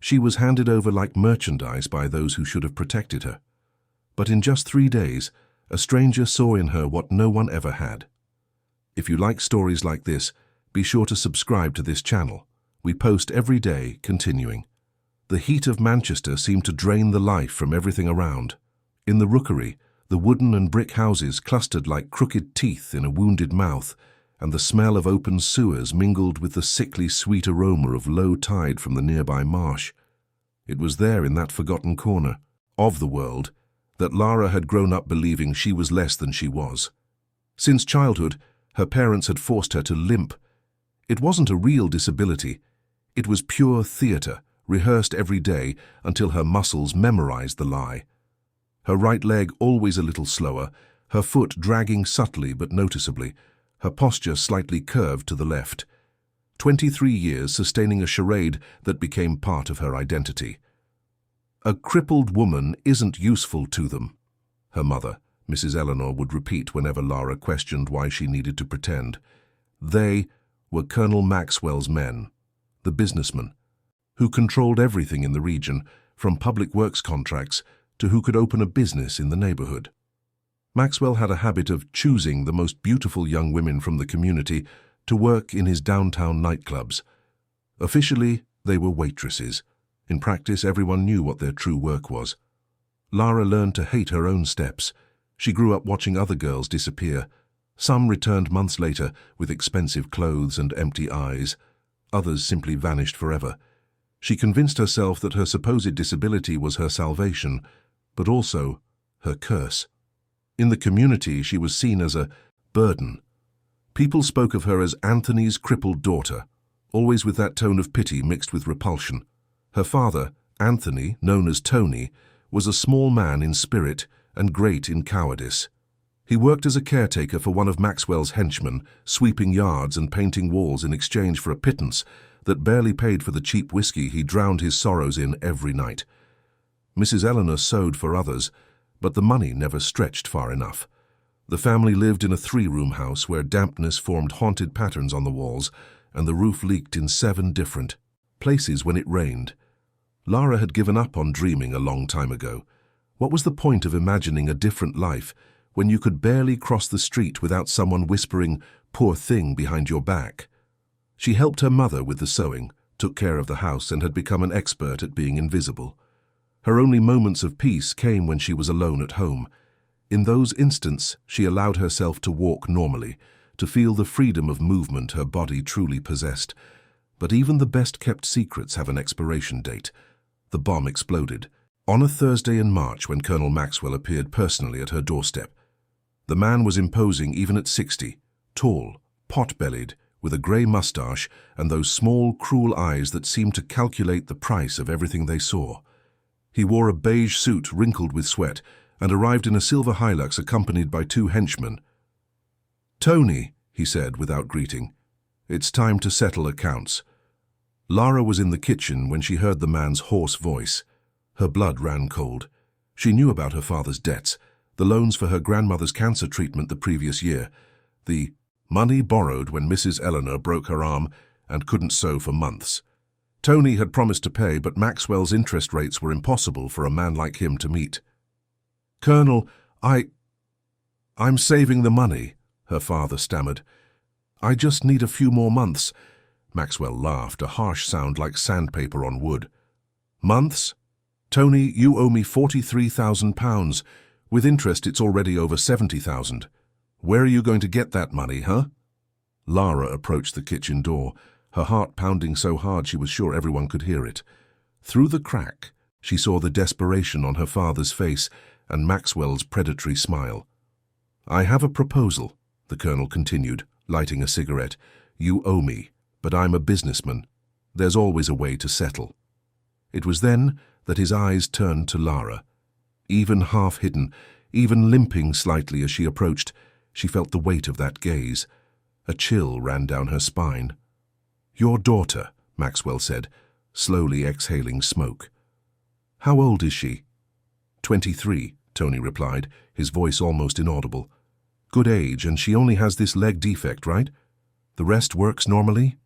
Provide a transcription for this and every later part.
She was handed over like merchandise by those who should have protected her. But in just 3 days, a stranger saw in her what no one ever had. If you like stories like this, be sure to subscribe to this channel. We post every day, continuing. The heat of Manchester seemed to drain the life from everything around. In the rookery, the wooden and brick houses clustered like crooked teeth in a wounded mouth, and the smell of open sewers mingled with the sickly sweet aroma of low tide from the nearby marsh. It was there in that forgotten corner of the world that Lara had grown up believing she was less than she was. Since childhood, her parents had forced her to limp. It wasn't a real disability. It was pure theatre, rehearsed every day until her muscles memorized the lie. Her right leg always a little slower, her foot dragging subtly but noticeably, her posture slightly curved to the left. 23 years sustaining a charade that became part of her identity. A crippled woman isn't useful to them, her mother, Mrs. Eleanor, would repeat whenever Lara questioned why she needed to pretend. They were Colonel Maxwell's men, the businessmen, who controlled everything in the region, from public works contracts to who could open a business in the neighborhood. Maxwell had a habit of choosing the most beautiful young women from the community to work in his downtown nightclubs. Officially, they were waitresses. In practice, everyone knew what their true work was. Lara learned to hate her own steps. She grew up watching other girls disappear. Some returned months later with expensive clothes and empty eyes. Others simply vanished forever. She convinced herself that her supposed disability was her salvation, but also her curse. In the community, she was seen as a burden. People spoke of her as Anthony's crippled daughter, always with that tone of pity mixed with repulsion. Her father, Anthony, known as Tony, was a small man in spirit and great in cowardice. He worked as a caretaker for one of Maxwell's henchmen, sweeping yards and painting walls in exchange for a pittance that barely paid for the cheap whiskey he drowned his sorrows in every night. Mrs. Eleanor sewed for others, but the money never stretched far enough. The family lived in a 3-room house where dampness formed haunted patterns on the walls, and the roof leaked in 7 different places when it rained. Lara had given up on dreaming a long time ago. What was the point of imagining a different life when you could barely cross the street without someone whispering, "Poor thing," behind your back? She helped her mother with the sewing, took care of the house, and had become an expert at being invisible. Her only moments of peace came when she was alone at home. In those instants, she allowed herself to walk normally, to feel the freedom of movement her body truly possessed. But even the best-kept secrets have an expiration date. The bomb exploded on a Thursday in March when Colonel Maxwell appeared personally at her doorstep. The man was imposing even at 60, tall, pot-bellied, with a grey mustache and those small, cruel eyes that seemed to calculate the price of everything they saw. He wore a beige suit wrinkled with sweat and arrived in a silver Hilux accompanied by 2 henchmen. "Tony," he said without greeting, "it's time to settle accounts." Lara was in the kitchen when she heard the man's hoarse voice. Her blood ran cold. She knew about her father's debts, the loans for her grandmother's cancer treatment the previous year, the money borrowed when Mrs. Eleanor broke her arm and couldn't sew for months. Tony had promised to pay, but Maxwell's interest rates were impossible for a man like him to meet. "Colonel, I'm saving the money," her father stammered. "I just need a few more months." Maxwell laughed, a harsh sound like sandpaper on wood. "Months? Tony, you owe me £43,000. With interest, it's already over 70,000. Where are you going to get that money, huh?" Lara approached the kitchen door, her heart pounding so hard she was sure everyone could hear it. Through the crack, she saw the desperation on her father's face and Maxwell's predatory smile. "I have a proposal," the colonel continued, lighting a cigarette. "You owe me, but I'm a businessman. There's always a way to settle." It was then that his eyes turned to Lara. Even half-hidden, even limping slightly as she approached, she felt the weight of that gaze. A chill ran down her spine. "Your daughter," Maxwell said, slowly exhaling smoke. "How old is she?" 23, Tony replied, his voice almost inaudible. "Good age, and she only has this leg defect, right? The rest works normally?"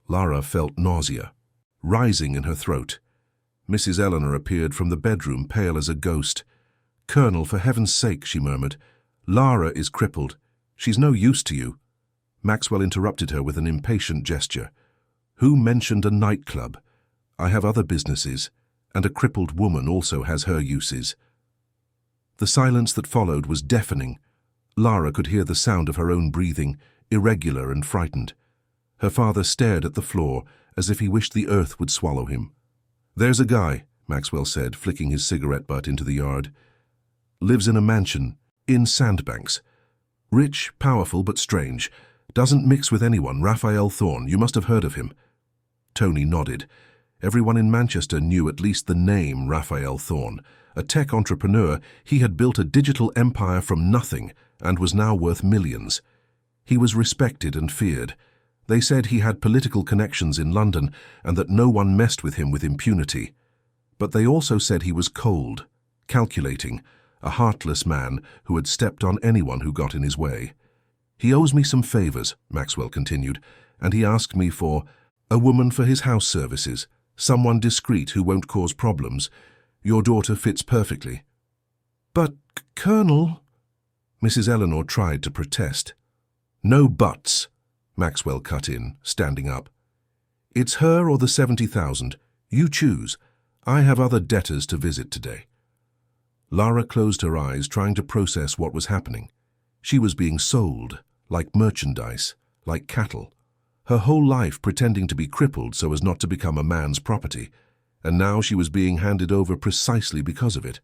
Lara felt nausea rising in her throat. Mrs. Eleanor appeared from the bedroom, pale as a ghost. "Colonel, for heaven's sake," she murmured. "Lara is crippled. She's no use to you." Maxwell interrupted her with an impatient gesture. "Who mentioned a nightclub? I have other businesses, and a crippled woman also has her uses." The silence that followed was deafening. Lara could hear the sound of her own breathing, irregular and frightened. Her father stared at the floor as if he wished the earth would swallow him. "There's a guy," Maxwell said, flicking his cigarette butt into the yard. "Lives in a mansion, in Sandbanks. Rich, powerful, but strange. Doesn't mix with anyone. Raphael Thorne. You must have heard of him." Tony nodded. Everyone in Manchester knew at least the name Raphael Thorne. A tech entrepreneur, he had built a digital empire from nothing and was now worth millions. He was respected and feared. They said he had political connections in London and that no one messed with him with impunity. But they also said he was cold, calculating, a heartless man who had stepped on anyone who got in his way. "He owes me some favors," Maxwell continued, "and he asked me for a woman for his house services, someone discreet who won't cause problems. Your daughter fits perfectly." "But, Colonel—" Mrs. Eleanor tried to protest. "No buts," Maxwell cut in, standing up. "It's her or the 70,000. You choose. I have other debtors to visit today." Lara closed her eyes, trying to process what was happening. She was being sold, like merchandise, like cattle. Her whole life pretending to be crippled so as not to become a man's property, and now she was being handed over precisely because of it.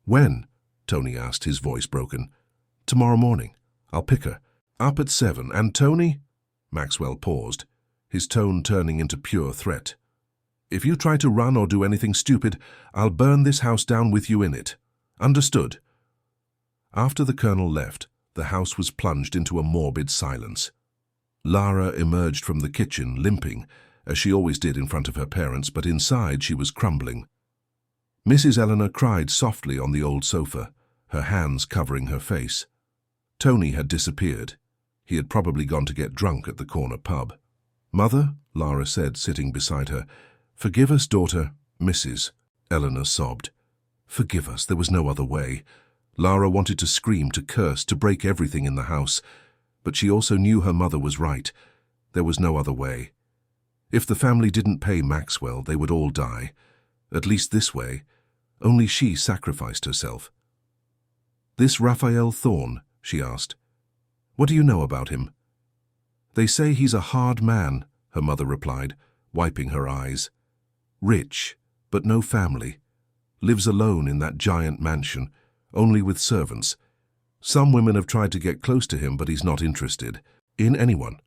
"When?" Tony asked, his voice broken. "Tomorrow morning. I'll pick her. Up at 7. And Tony?" Maxwell paused, his tone turning into pure threat. "If you try to run or do anything stupid, I'll burn this house down with you in it. Understood?" After the colonel left, the house was plunged into a morbid silence. Lara emerged from the kitchen, limping, as she always did in front of her parents, but inside she was crumbling. Mrs. Eleanor cried softly on the old sofa, her hands covering her face. Tony had disappeared. He had probably gone to get drunk at the corner pub. "Mother," Lara said, sitting beside her. "Forgive us, daughter." "Mrs." Eleanor sobbed. "Forgive us, there was no other way." Lara wanted to scream, to curse, to break everything in the house. But she also knew her mother was right. There was no other way. If the family didn't pay Maxwell, they would all die. At least this way. Only she sacrificed herself. "This Raphael Thorne?" she asked. "What do you know about him?" "They say he's a hard man," her mother replied, wiping her eyes. "Rich, but no family. Lives alone in that giant mansion, only with servants. Some women have tried to get close to him, but he's not interested in anyone.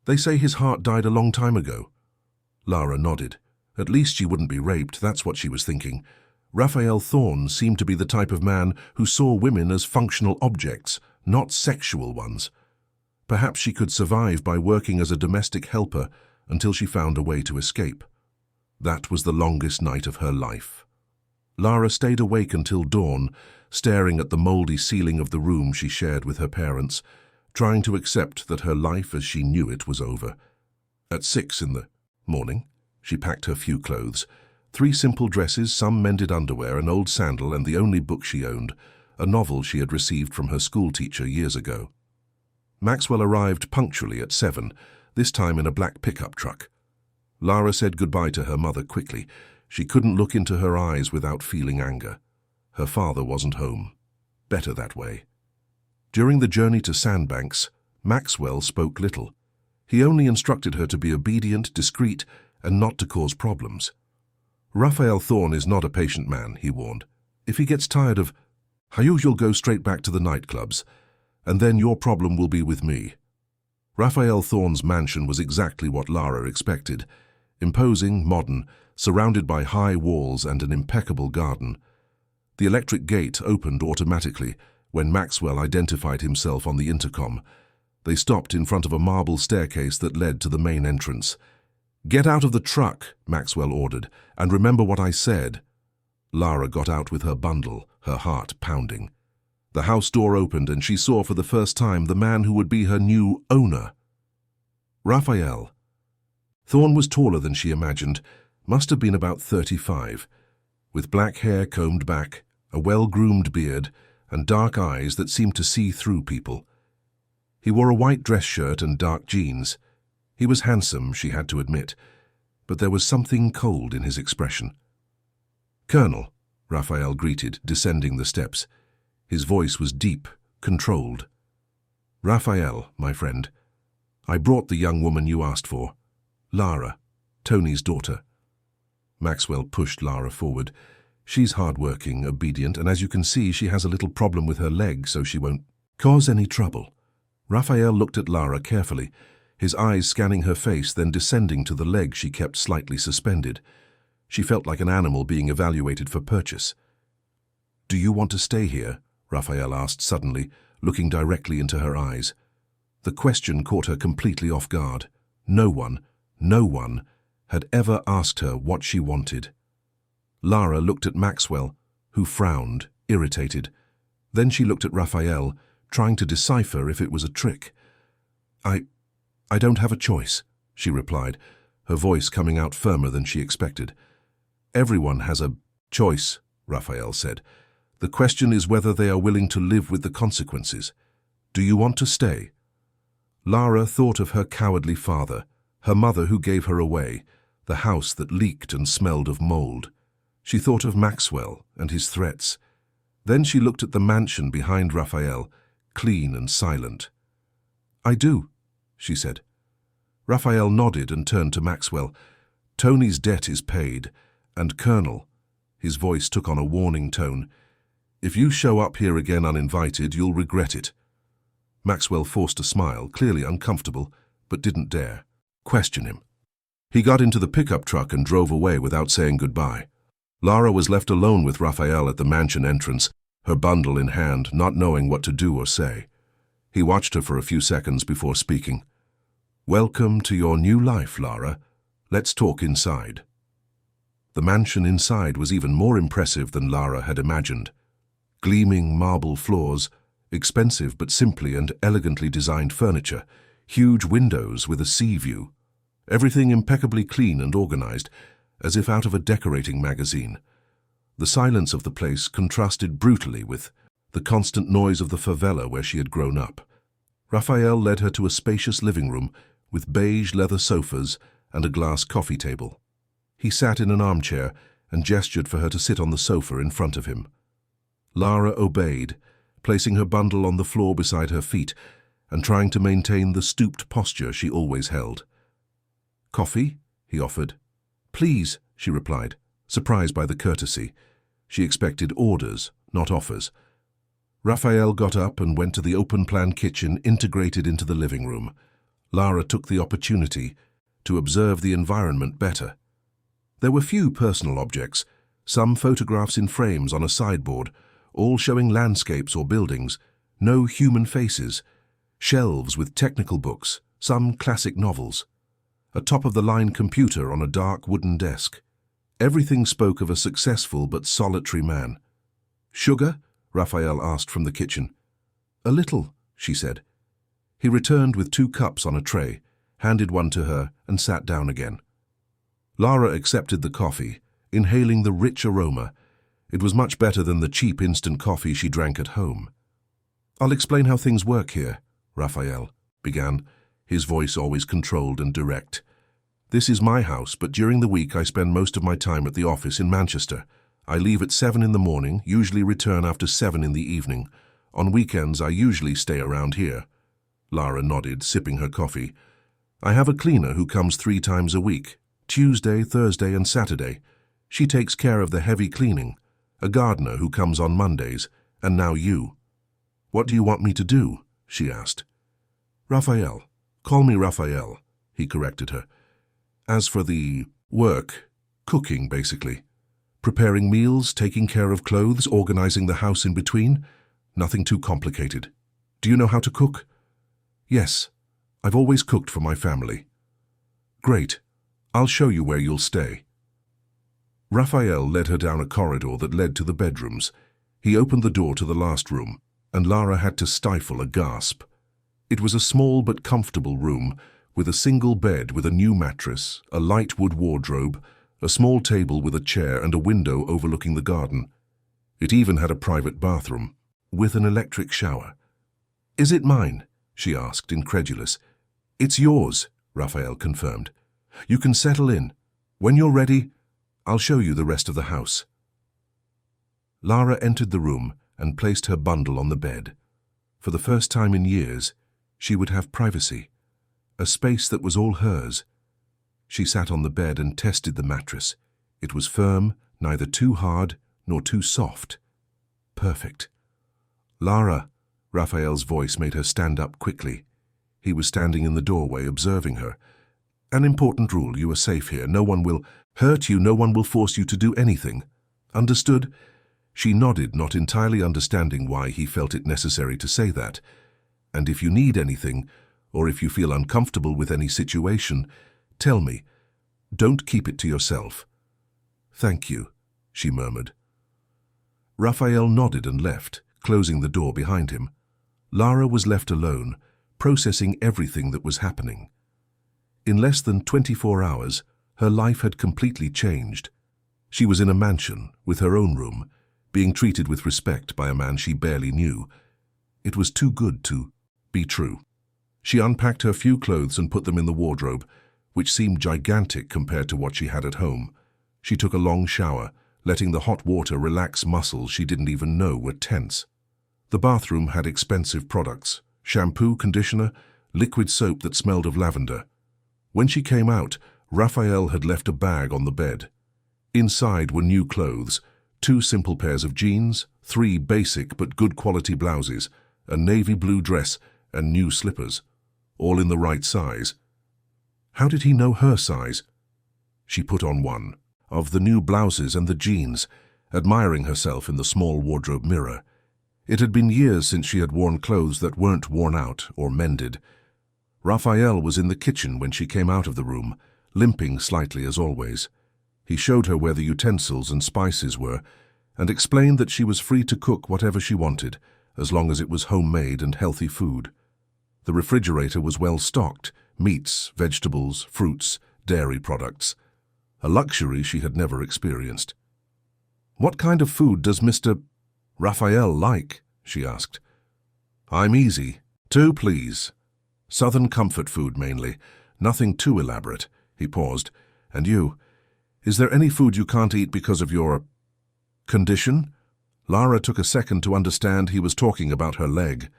They say his heart died a long time ago." Lara nodded. At least she wouldn't be raped, that's what she was thinking. Raphael Thorne seemed to be the type of man who saw women as functional objects, not sexual ones. Perhaps she could survive by working as a domestic helper until she found a way to escape. That was the longest night of her life. Lara stayed awake until dawn, staring at the mouldy ceiling of the room she shared with her parents, trying to accept that her life as she knew it was over. At 6 in the morning, she packed her few clothes, 3 simple dresses, some mended underwear, an old sandal, and the only book she owned, a novel she had received from her schoolteacher years ago. Maxwell arrived punctually at 7, this time in a black pickup truck. Lara said goodbye to her mother quickly. She couldn't look into her eyes without feeling anger. Her father wasn't home. Better that way. During the journey to Sandbanks, Maxwell spoke little. He only instructed her to be obedient, discreet, and not to cause problems. "Raphael Thorne is not a patient man," he warned. "If he gets tired of you'll go straight back to the nightclubs, and then your problem will be with me." Raphael Thorne's mansion was exactly what Lara expected. Imposing, modern, surrounded by high walls and an impeccable garden. The electric gate opened automatically when Maxwell identified himself on the intercom. They stopped in front of a marble staircase that led to the main entrance. "Get out of the truck," Maxwell ordered, "and remember what I said." Lara got out with her bundle, her heart pounding. The house door opened and she saw for the first time the man who would be her new owner. Raphael. Thorne was taller than she imagined, must have been about 35, with black hair combed back, a well-groomed beard, and dark eyes that seemed to see through people. He wore a white dress shirt and dark jeans. He was handsome, she had to admit, but there was something cold in his expression. "Colonel," Raphael greeted, descending the steps. His voice was deep, controlled. "Raphael, my friend, I brought the young woman you asked for. Lara, Tony's daughter." Maxwell pushed Lara forward. "She's hard-working, obedient, and as you can see, she has a little problem with her leg, so she won't cause any trouble." Raphael looked at Lara carefully, his eyes scanning her face, then descending to the leg she kept slightly suspended. She felt like an animal being evaluated for purchase. "Do you want to stay here?" Raphael asked suddenly, looking directly into her eyes. The question caught her completely off guard. No one had ever asked her what she wanted. Lara looked at Maxwell, who frowned, irritated. Then she looked at Raphael, trying to decipher if it was a trick. I don't have a choice," she replied, her voice coming out firmer than she expected. "Everyone has a choice," Raphael said. "The question is whether they are willing to live with the consequences. Do you want to stay?" Lara thought of her cowardly father, her mother who gave her away, the house that leaked and smelled of mold. She thought of Maxwell and his threats. Then she looked at the mansion behind Raphael, clean and silent. "I do," she said. Raphael nodded and turned to Maxwell. "Tony's debt is paid, and Colonel," his voice took on a warning tone, "if you show up here again uninvited, you'll regret it." Maxwell forced a smile, clearly uncomfortable, but didn't dare question him. He got into the pickup truck and drove away without saying goodbye. Lara was left alone with Raphael at the mansion entrance, her bundle in hand, not knowing what to do or say. He watched her for a few seconds before speaking. "Welcome to your new life, Lara. Let's talk inside." The mansion inside was even more impressive than Lara had imagined. Gleaming marble floors, expensive but simply and elegantly designed furniture, huge windows with a sea view. Everything impeccably clean and organized, as if out of a decorating magazine. The silence of the place contrasted brutally with the constant noise of the favela where she had grown up. Raphael led her to a spacious living room with beige leather sofas and a glass coffee table. He sat in an armchair and gestured for her to sit on the sofa in front of him. Lara obeyed, placing her bundle on the floor beside her feet and trying to maintain the stooped posture she always held. "Coffee?" he offered. "Please," she replied, surprised by the courtesy. She expected orders, not offers. Raphael got up and went to the open-plan kitchen integrated into the living room. Lara took the opportunity to observe the environment better. There were few personal objects, some photographs in frames on a sideboard, all showing landscapes or buildings, no human faces, shelves with technical books, some classic novels, a top-of-the-line computer on a dark wooden desk. Everything spoke of a successful but solitary man. "Sugar?" Raphael asked from the kitchen. "A little," she said. He returned with 2 cups on a tray, handed one to her, and sat down again. Lara accepted the coffee, inhaling the rich aroma. It was much better than the cheap instant coffee she drank at home. "I'll explain how things work here," Raphael began, his voice always controlled and direct. "This is my house, but during the week I spend most of my time at the office in Manchester. I leave at 7 in the morning, usually return after 7 in the evening. On weekends I usually stay around here." Lara nodded, sipping her coffee. "I have a cleaner who comes 3 times a week, Tuesday, Thursday and Saturday. She takes care of the heavy cleaning. A gardener who comes on Mondays, and now you." "What do you want me to do?" she asked. "Raphael. Call me Raphael," he corrected her. "As for the work, cooking basically. Preparing meals, taking care of clothes, organizing the house in between. Nothing too complicated. Do you know how to cook?" "Yes. I've always cooked for my family." "Great. I'll show you where you'll stay." Raphael led her down a corridor that led to the bedrooms. He opened the door to the last room, and Lara had to stifle a gasp. It was a small but comfortable room, with a single bed with a new mattress, a light wood wardrobe, a small table with a chair and a window overlooking the garden. It even had a private bathroom, with an electric shower. "Is it mine?" she asked, incredulous. "It's yours," Raphael confirmed. "You can settle in. When you're ready, I'll show you the rest of the house." Lara entered the room and placed her bundle on the bed. For the first time in years, she would have privacy, a space that was all hers. She sat on the bed and tested the mattress. It was firm, neither too hard nor too soft. Perfect. "Lara," Raphael's voice made her stand up quickly. He was standing in the doorway observing her. "An important rule, you are safe here. No one will hurt you, no one will force you to do anything. Understood?" She nodded, not entirely understanding why he felt it necessary to say that. "And if you need anything, or if you feel uncomfortable with any situation, tell me. Don't keep it to yourself." "Thank you," she murmured. Raphael nodded and left, closing the door behind him. Lara was left alone, processing everything that was happening. In less than 24 hours, her life had completely changed. She was in a mansion, with her own room, being treated with respect by a man she barely knew. It was too good to be true. She unpacked her few clothes and put them in the wardrobe, which seemed gigantic compared to what she had at home. She took a long shower, letting the hot water relax muscles she didn't even know were tense. The bathroom had expensive products: shampoo, conditioner, liquid soap that smelled of lavender. When she came out, Raphael had left a bag on the bed. Inside were new clothes, 2 simple pairs of jeans, 3 basic but good quality blouses, a navy blue dress, and new slippers, all in the right size. How did he know her size? She put on one of the new blouses and the jeans, admiring herself in the small wardrobe mirror. It had been years since she had worn clothes that weren't worn out or mended. Raphael was in the kitchen when she came out of the room, limping slightly as always. He showed her where the utensils and spices were, and explained that she was free to cook whatever she wanted, as long as it was homemade and healthy food. The refrigerator was well stocked: meats, vegetables, fruits, dairy products. A luxury she had never experienced. "What kind of food does Mr. Raphael like?" she asked. "I'm easy. 2, please. Southern comfort food mainly. Nothing too elaborate." He paused. "And you? Is there any food you can't eat because of your condition?" Lara took a second to understand he was talking about her leg.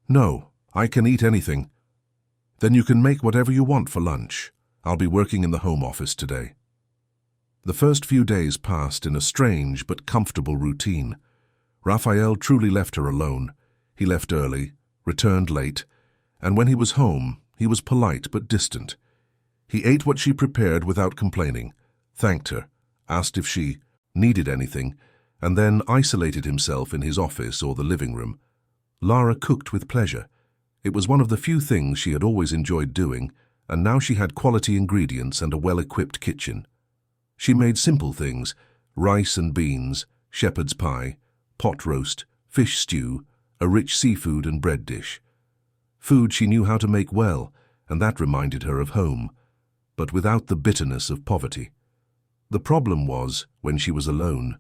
"No, I can eat anything." "Then you can make whatever you want for lunch. I'll be working in the home office today." The first few days passed in a strange but comfortable routine. Raphael truly left her alone. He left early, returned late, and when he was home, he was polite but distant. He ate what she prepared without complaining, thanked her, asked if she needed anything, and then isolated himself in his office or the living room. Lara cooked with pleasure. It was one of the few things she had always enjoyed doing, and now she had quality ingredients and a well-equipped kitchen. She made simple things: rice and beans, shepherd's pie, pot roast, fish stew, a rich seafood and bread dish. Food she knew how to make well, and that reminded her of home, but without the bitterness of poverty. The problem was when she was alone.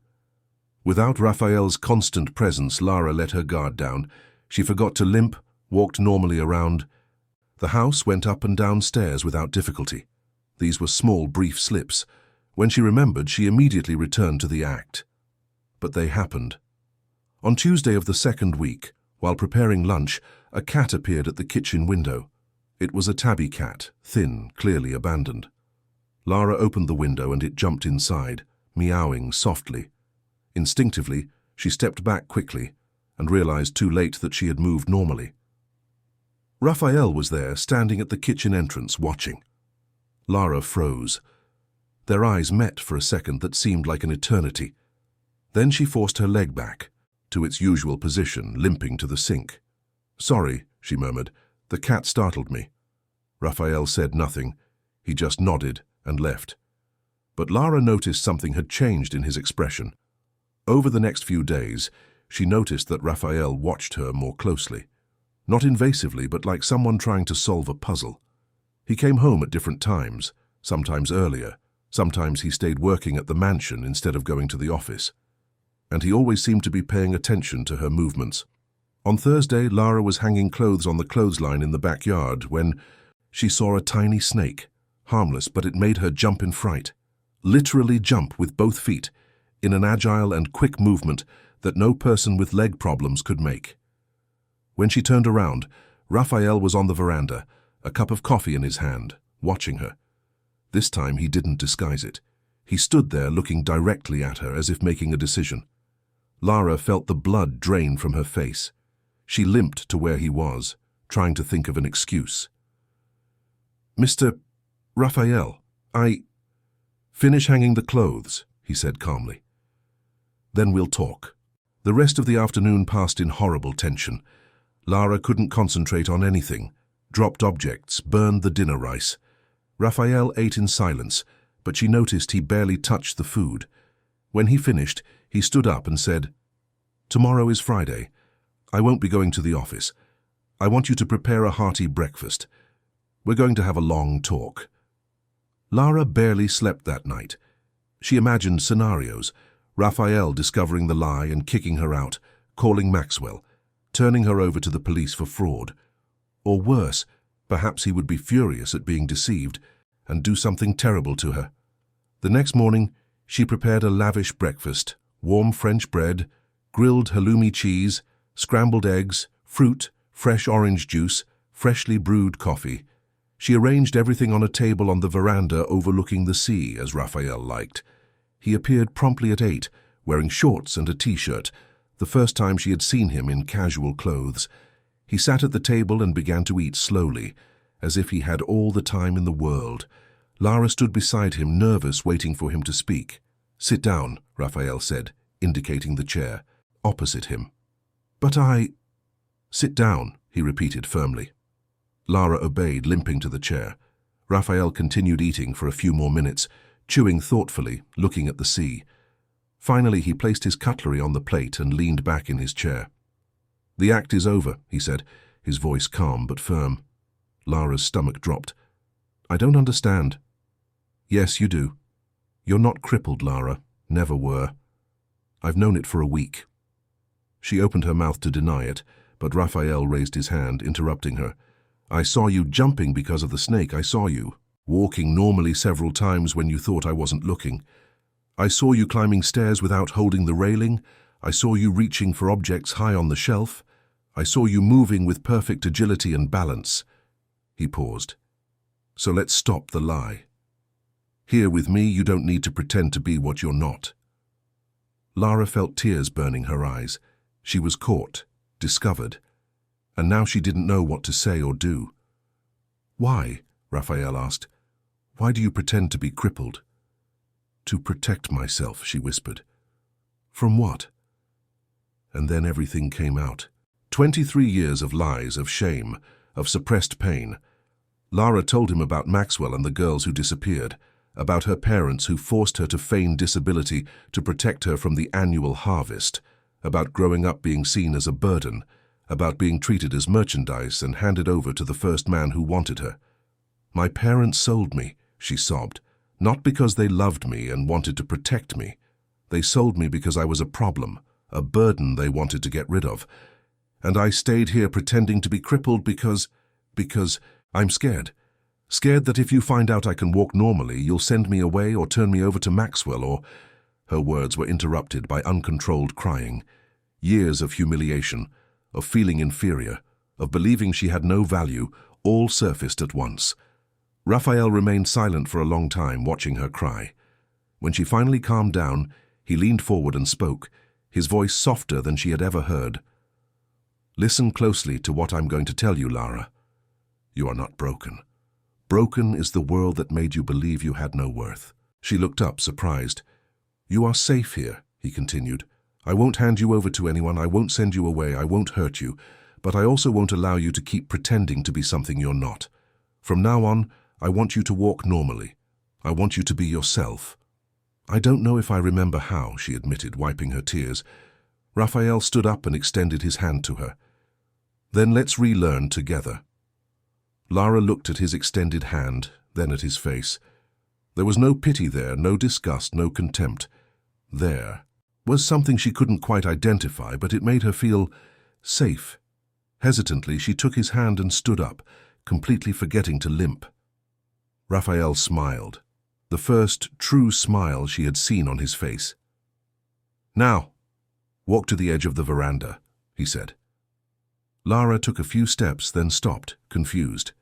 Without Raphael's constant presence, Lara let her guard down. She forgot to limp, walked normally around. The house went up and down stairs without difficulty. These were small, brief slips. When she remembered, she immediately returned to the act. But they happened. On Tuesday of the 2nd week, while preparing lunch, a cat appeared at the kitchen window. It was a tabby cat, thin, clearly abandoned. Lara opened the window and it jumped inside, meowing softly. Instinctively, she stepped back quickly and realized too late that she had moved normally. Raphael was there, standing at the kitchen entrance, watching. Lara froze. Their eyes met for a second that seemed like an eternity. Then she forced her leg back, to its usual position, limping to the sink. "Sorry," she murmured. "The cat startled me." Raphael said nothing. He just nodded and left. But Lara noticed something had changed in his expression. Over the next few days, she noticed that Raphael watched her more closely. Not invasively, but like someone trying to solve a puzzle. He came home at different times, sometimes earlier, Sometimes he stayed working at the mansion instead of going to the office. And he always seemed to be paying attention to her movements. On Thursday, Lara was hanging clothes on the clothesline in the backyard when she saw a tiny snake. Harmless, but it made her jump in fright. Literally jump with both feet, in an agile and quick movement that no person with leg problems could make. When she turned around, Raphael was on the veranda, a cup of coffee in his hand, watching her. This time he didn't disguise it. He stood there looking directly at her as if making a decision. Lara felt the blood drain from her face. She limped to where he was, trying to think of an excuse. "Mr. Raphael, Finish hanging the clothes," he said calmly. "Then we'll talk." The rest of the afternoon passed in horrible tension. Lara couldn't concentrate on anything, dropped objects, burned the dinner rice. Raphael ate in silence, but she noticed he barely touched the food. When he finished, he stood up and said, "Tomorrow is Friday. I won't be going to the office. I want you to prepare a hearty breakfast. We're going to have a long talk." Lara barely slept that night. She imagined scenarios, Raphael discovering the lie and kicking her out, calling Maxwell, turning her over to the police for fraud. Or worse, perhaps he would be furious at being deceived and do something terrible to her. The next morning, she prepared a lavish breakfast: warm French bread, grilled halloumi cheese, scrambled eggs, fruit, fresh orange juice, freshly brewed coffee. She arranged everything on a table on the veranda overlooking the sea, as Raphael liked. He appeared promptly at 8, wearing shorts and a t-shirt, the first time she had seen him in casual clothes. He sat at the table and began to eat slowly, as if he had all the time in the world. Lara stood beside him, nervous, waiting for him to speak. "Sit down," Raphael said, indicating the chair, opposite him. "But Sit down," he repeated firmly. Lara obeyed, limping to the chair. Raphael continued eating for a few more minutes, chewing thoughtfully, looking at the sea. Finally, he placed his cutlery on the plate and leaned back in his chair. "The act is over," he said, his voice calm but firm. Lara's stomach dropped. "I don't understand." "Yes, you do. You're not crippled, Lara. Never were. I've known it for a week." She opened her mouth to deny it, but Raphael raised his hand, interrupting her. "I saw you jumping because of the snake. I saw you walking normally several times when you thought I wasn't looking. I saw you climbing stairs without holding the railing. I saw you reaching for objects high on the shelf. I saw you moving with perfect agility and balance." He paused. "So let's stop the lie. Here with me, you don't need to pretend to be what you're not." Lara felt tears burning her eyes. She was caught, discovered, and now she didn't know what to say or do. "Why?" Raphael asked. "Why do you pretend to be crippled?" "To protect myself," she whispered. "From what?" And then everything came out. 23 years of lies, of shame, of suppressed pain. Lara told him about Maxwell and the girls who disappeared, about her parents who forced her to feign disability to protect her from the annual harvest, about growing up being seen as a burden, about being treated as merchandise and handed over to the first man who wanted her. "My parents sold me," she sobbed, "not because they loved me and wanted to protect me. They sold me because I was a problem, a burden they wanted to get rid of. And I stayed here pretending to be crippled because I'm scared. Scared that if you find out I can walk normally, you'll send me away or turn me over to Maxwell or—" Her words were interrupted by uncontrolled crying. Years of humiliation, of feeling inferior, of believing she had no value, all surfaced at once. Raphael remained silent for a long time, watching her cry. When she finally calmed down, he leaned forward and spoke, his voice softer than she had ever heard. "Listen closely to what I'm going to tell you, Lara. You are not broken. Broken is the world that made you believe you had no worth." She looked up, surprised. "You are safe here," he continued. "I won't hand you over to anyone, I won't send you away, I won't hurt you, but I also won't allow you to keep pretending to be something you're not. From now on, I want you to walk normally. I want you to be yourself." "I don't know if I remember how," she admitted, wiping her tears. Raphael stood up and extended his hand to her. "Then let's relearn together." Lara looked at his extended hand, then at his face. There was no pity there, no disgust, no contempt. There was something she couldn't quite identify, but it made her feel safe. Hesitantly, she took his hand and stood up, completely forgetting to limp. Raphael smiled, the first true smile she had seen on his face. "Now, walk to the edge of the veranda," he said. Lara took a few steps, then stopped, confused.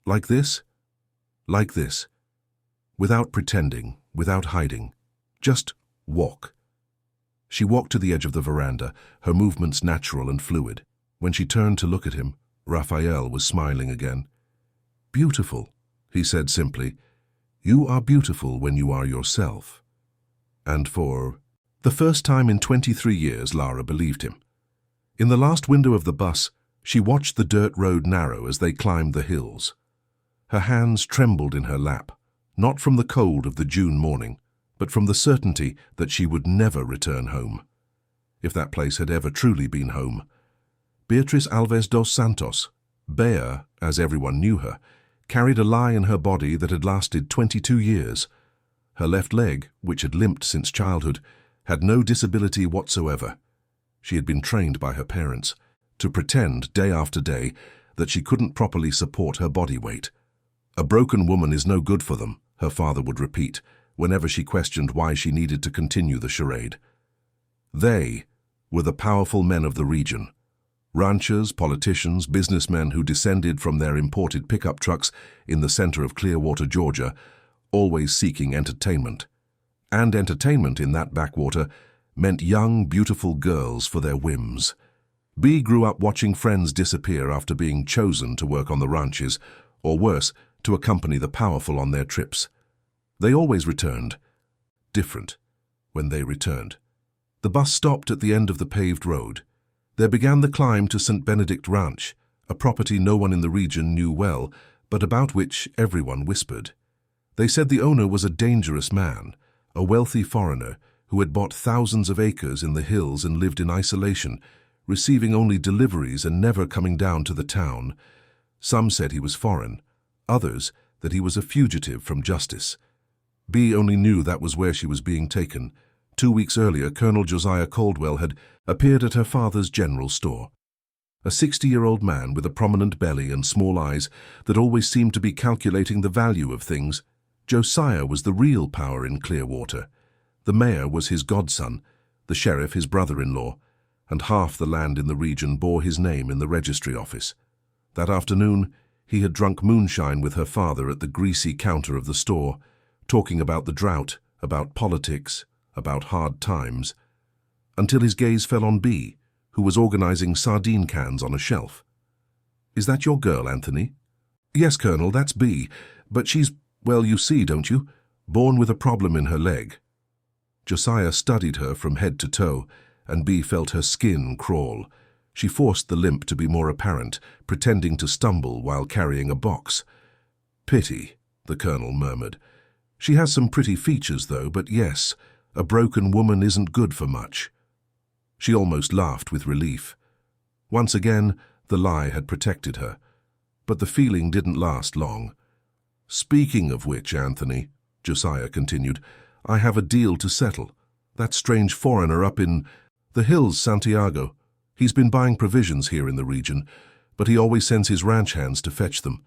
Like this? Like this. Without pretending, without hiding. Just walk. She walked to the edge of the veranda, her movements natural and fluid. When she turned to look at him, Raphael was smiling again. "Beautiful," he said simply. "You are beautiful when you are yourself." And for the first time in 23 years, Lara believed him. In the last window of the bus, she watched the dirt road narrow as they climbed the hills. Her hands trembled in her lap, not from the cold of the June morning, but from the certainty that she would never return home. If that place had ever truly been home. Beatriz Alves dos Santos, Bea, as everyone knew her, carried a lie in her body that had lasted 22 years. Her left leg, which had limped since childhood, had no disability whatsoever. She had been trained by her parents to pretend day after day that she couldn't properly support her body weight. "A broken woman is no good for them," her father would repeat whenever she questioned why she needed to continue the charade. They were the powerful men of the region. Ranchers, politicians, businessmen who descended from their imported pickup trucks in the center of Clearwater, Georgia, always seeking entertainment. And entertainment in that backwater meant young, beautiful girls for their whims. Bea grew up watching friends disappear after being chosen to work on the ranches, or worse, to accompany the powerful on their trips. They always returned. Different when they returned. The bus stopped at the end of the paved road. There began the climb to St. Benedict Ranch, a property no one in the region knew well, but about which everyone whispered. They said the owner was a dangerous man, a wealthy foreigner who had bought thousands of acres in the hills and lived in isolation, receiving only deliveries and never coming down to the town. Some said he was foreign, others that he was a fugitive from justice. Bea only knew that was where she was being taken. 2 weeks earlier, Colonel Josiah Caldwell had appeared at her father's general store. A 60-year-old man with a prominent belly and small eyes that always seemed to be calculating the value of things. Josiah was the real power in Clearwater. The mayor was his godson, the sheriff his brother-in-law, and half the land in the region bore his name in the registry office. That afternoon, he had drunk moonshine with her father at the greasy counter of the store, talking about the drought, about politics, about hard times, until his gaze fell on Bea, who was organizing sardine cans on a shelf. "Is that your girl, Anthony?" "Yes, Colonel, that's Bea, but she's, well, you see, don't you, born with a problem in her leg." Josiah studied her from head to toe, and Bea felt her skin crawl. She forced the limp to be more apparent, pretending to stumble while carrying a box. "Pity," the Colonel murmured. "She has some pretty features, though, but yes, a broken woman isn't good for much." She almost laughed with relief. Once again, the lie had protected her. But the feeling didn't last long. "Speaking of which, Anthony," Josiah continued, "I have a deal to settle. That strange foreigner up in the hills, Santiago. He's been buying provisions here in the region, but he always sends his ranch hands to fetch them.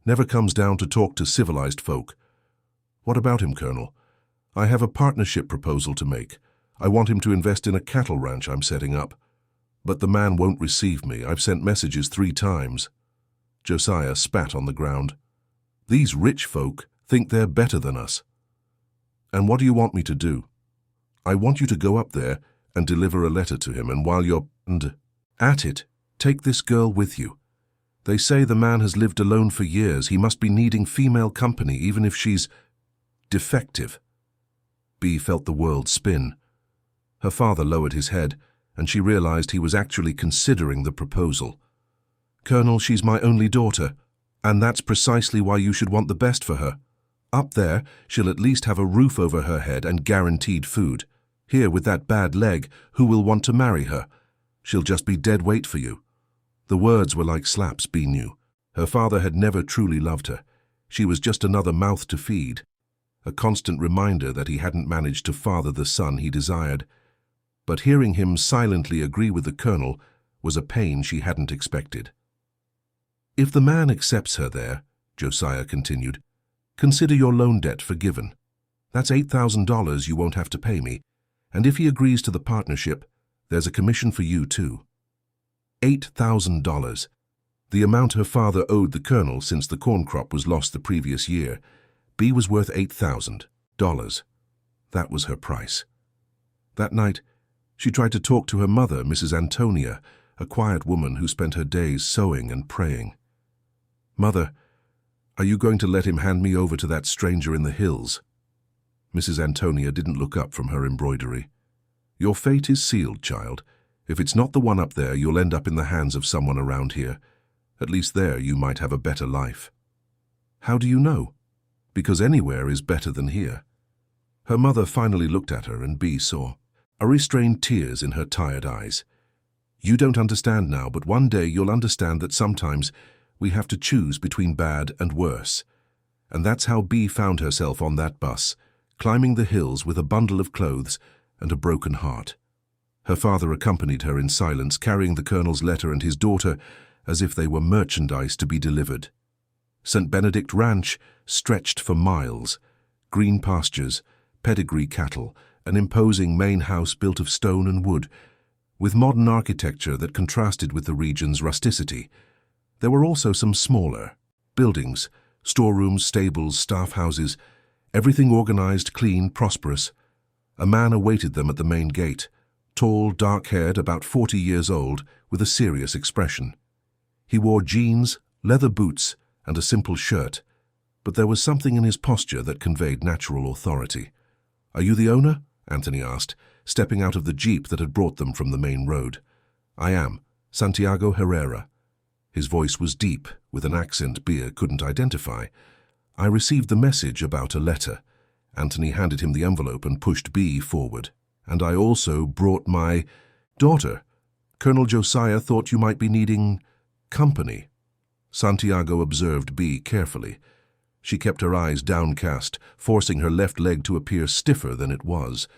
Never comes down to talk to civilized folk." "What about him, Colonel?" "I have a partnership proposal to make. I want him to invest in a cattle ranch I'm setting up. But the man won't receive me. I've sent messages 3 times. Josiah spat on the ground. "These rich folk think they're better than us." "And what do you want me to do?" "I want you to go up there and deliver a letter to him, and while you're at it, take this girl with you. They say the man has lived alone for years. He must be needing female company, even if she's defective." Bea felt the world spin. Her father lowered his head, and she realized he was actually considering the proposal. "Colonel, she's my only daughter, and that's precisely why you should want the best for her. Up there, she'll at least have a roof over her head and guaranteed food. Here, with that bad leg, who will want to marry her? She'll just be dead weight for you." The words were like slaps, Bea knew. Her father had never truly loved her. She was just another mouth to feed. a constant reminder that he hadn't managed to father the son he desired. But hearing him silently agree with the colonel was a pain she hadn't expected. "If the man accepts her there," Josiah continued, "consider your loan debt forgiven. That's $8,000 you won't have to pay me, and if he agrees to the partnership, there's a commission for you too." $8,000. The amount her father owed the colonel since the corn crop was lost the previous year. Bea was worth $8,000. That was her price. That night, she tried to talk to her mother, Mrs. Antonia, a quiet woman who spent her days sewing and praying. "Mother, are you going to let him hand me over to that stranger in the hills?" Mrs. Antonia didn't look up from her embroidery. "Your fate is sealed, child. If it's not the one up there, you'll end up in the hands of someone around here. At least there you might have a better life." "How do you know?" "Because anywhere is better than here." Her mother finally looked at her, and Bea saw unrestrained tears in her tired eyes. "You don't understand now, but one day you'll understand that sometimes we have to choose between bad and worse." And that's how Bea found herself on that bus, climbing the hills with a bundle of clothes and a broken heart. Her father accompanied her in silence, carrying the colonel's letter and his daughter as if they were merchandise to be delivered. St. Benedict Ranch stretched for miles. Green pastures, pedigree cattle, an imposing main house built of stone and wood, with modern architecture that contrasted with the region's rusticity. There were also some smaller buildings, storerooms, stables, staff houses, everything organized, clean, prosperous. A man awaited them at the main gate, tall, dark-haired, about 40 years old, with a serious expression. He wore jeans, leather boots, and a simple shirt, but there was something in his posture that conveyed natural authority. "Are you the owner?" Anthony asked, stepping out of the jeep that had brought them from the main road. "I am, Santiago Herrera." His voice was deep, with an accent Bea couldn't identify. "I received the message about a letter." Anthony handed him the envelope and pushed Bea forward. "And I also brought my daughter. Colonel Josiah thought you might be needing company." Santiago observed Bea carefully. She kept her eyes downcast, forcing her left leg to appear stiffer than it was.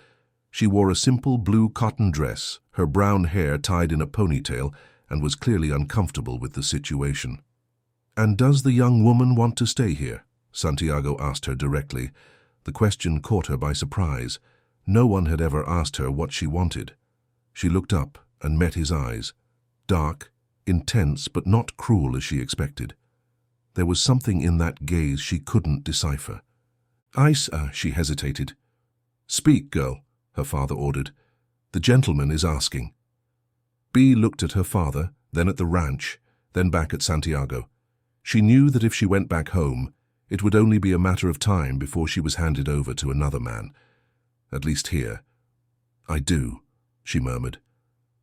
She wore a simple blue cotton dress, her brown hair tied in a ponytail, and was clearly uncomfortable with the situation. "And does the young woman want to stay here?" Santiago asked her directly. The question caught her by surprise. No one had ever asked her what she wanted. She looked up and met his eyes, dark, intense, but not cruel as she expected. There was something in that gaze she couldn't decipher. She hesitated. "Speak, girl," her father ordered. "The gentleman is asking." Bea looked at her father, then at the ranch, then back at Santiago. She knew that if she went back home, it would only be a matter of time before she was handed over to another man. At least here. "I do," she murmured.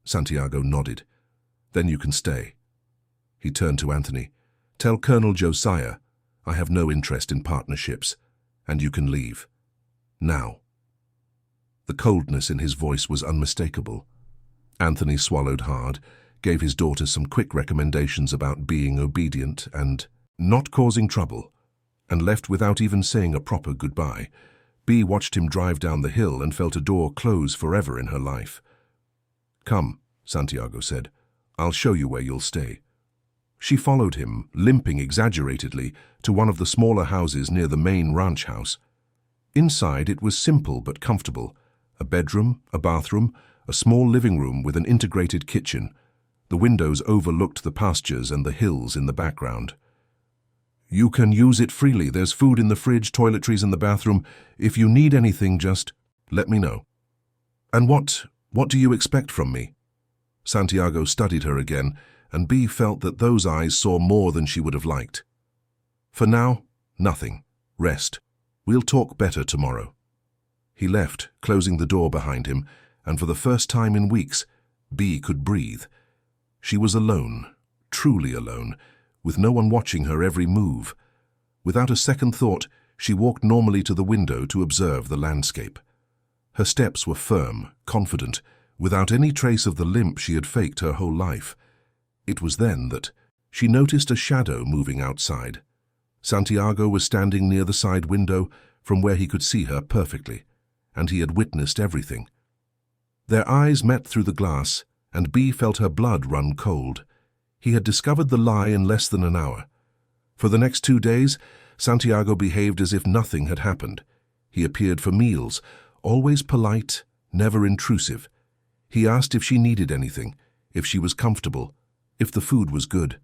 Santiago nodded. "Then you can stay." He turned to Anthony. "Tell Colonel Josiah I have no interest in partnerships, and you can leave. Now." The coldness in his voice was unmistakable. Anthony swallowed hard, gave his daughter some quick recommendations about being obedient and not causing trouble, and left without even saying a proper goodbye. Bea watched him drive down the hill and felt a door close forever in her life. "Come," Santiago said. "I'll show you where you'll stay." She followed him, limping exaggeratedly, to one of the smaller houses near the main ranch house. Inside it was simple but comfortable. A bedroom, a bathroom, a small living room with an integrated kitchen. The windows overlooked the pastures and the hills in the background. "You can use it freely. There's food in the fridge, toiletries in the bathroom. If you need anything, just let me know." "And what do you expect from me?" Santiago studied her again, and Bea felt that those eyes saw more than she would have liked. "For now, nothing. Rest. We'll talk better tomorrow." He left, closing the door behind him, and for the first time in weeks, Bea could breathe. She was alone, truly alone, with no one watching her every move. Without a second thought, she walked normally to the window to observe the landscape. Her steps were firm, confident, without any trace of the limp she had faked her whole life. It was then that she noticed a shadow moving outside. Santiago was standing near the side window. from where he could see her perfectly, and he had witnessed everything. Their eyes met through the glass, and B felt her blood run cold. He had discovered the lie in less than an hour. For the next 2 days, Santiago behaved as if nothing had happened. He appeared for meals, always polite, never intrusive. He asked if she needed anything, if she was comfortable, if the food was good.